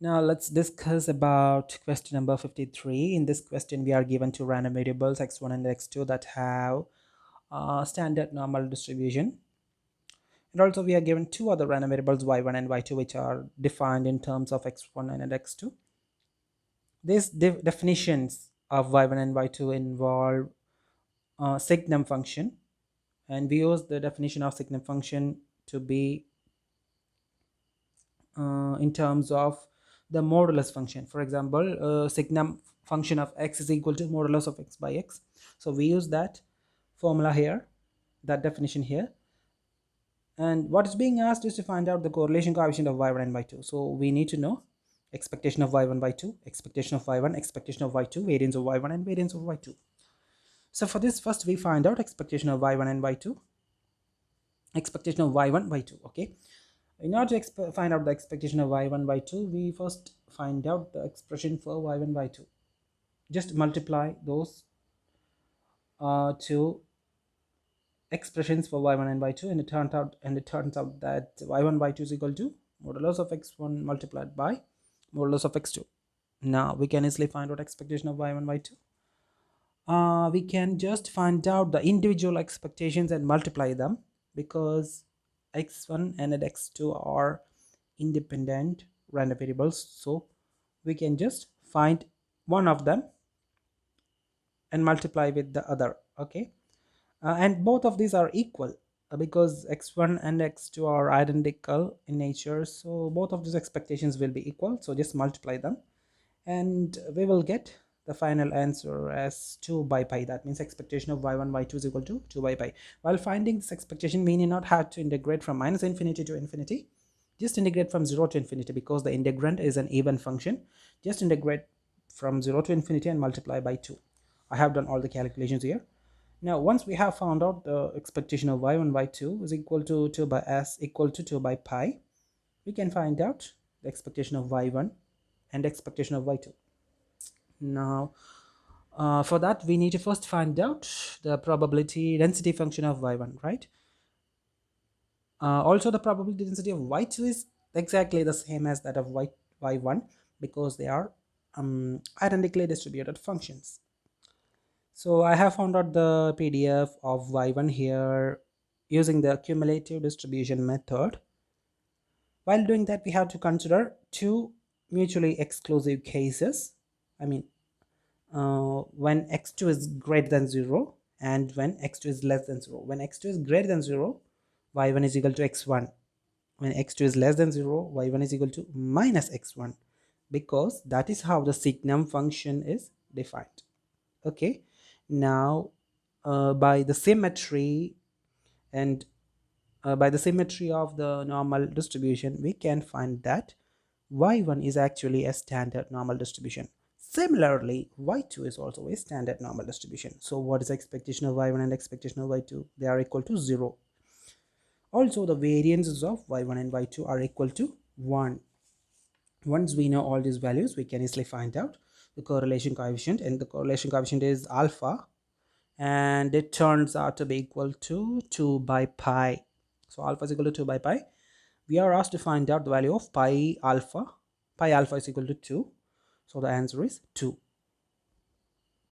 Now let's discuss about question number 53. In this question, we are given two random variables x1 and x2 that have standard normal distribution. And also we are given two other random variables y1 and y2 which are defined in terms of x1 and x2. These definitions of y1 and y2 involve signum function, and we use the definition of signum function to be in terms of the modulus function. For example, signum function of x is equal to modulus of x by x. So we use that formula here, that definition here. And what is being asked is to find out the correlation coefficient of y1 and y2. So we need to know expectation of y1 y2, expectation of y1, expectation of y2, variance of y1 and variance of y2. So for this, first we find out expectation of y1 and y2, expectation of y1 y2. Okay, in order to find out the expectation of y1 y2, we first find out the expression for y1 y2. Just multiply those two expressions for y1 and y2, and it turns out that y1 y2 is equal to modulus of x1 multiplied by modulus of x2. Now we can easily find out expectation of y1 y2. We can just find out the individual expectations and multiply them, because x1 and x2 are independent random variables, so we can just find one of them and multiply with the other. Okay, and both of these are equal, because x1 and x2 are identical in nature, so both of these expectations will be equal. So just multiply them and we will get the final answer as 2 by pi. That means expectation of y1 y2 is equal to 2 by pi. While finding this expectation, we need not have to integrate from minus infinity to infinity. Just integrate from 0 to infinity, because the integrand is an even function. Just integrate from 0 to infinity and multiply by 2. I have done all the calculations here. Now once we have found out the expectation of y1 y2 is equal to 2 by s equal to 2 by pi, we can find out the expectation of y1 and expectation of y2. Now for that, we need to first find out the probability density function of y1, right? Also the probability density of y2 is exactly the same as that of y1, because they are identically distributed functions. So I have found out the PDF of y1 here using the cumulative distribution method. While doing that, we have to consider two mutually exclusive cases. I mean, when x2 is greater than 0 and when x2 is less than 0. When x2 is greater than 0, y1 is equal to x1. When x2 is less than 0, y1 is equal to minus x1, because that is how the signum function is defined. Okay, now by the symmetry and by the symmetry of the normal distribution, we can find that y1 is actually a standard normal distribution. Similarly, y2 is also a standard normal distribution. So what is the expectation of y1 and expectation of y2? They are equal to 0. Also, the variances of y1 and y2 are equal to 1. Once we know all these values, we can easily find out the correlation coefficient, and the correlation coefficient is alpha, and it turns out to be equal to 2 by pi. So alpha is equal to 2 by pi. We are asked to find out the value of pi alpha. Pi alpha is equal to 2, so the answer is 2.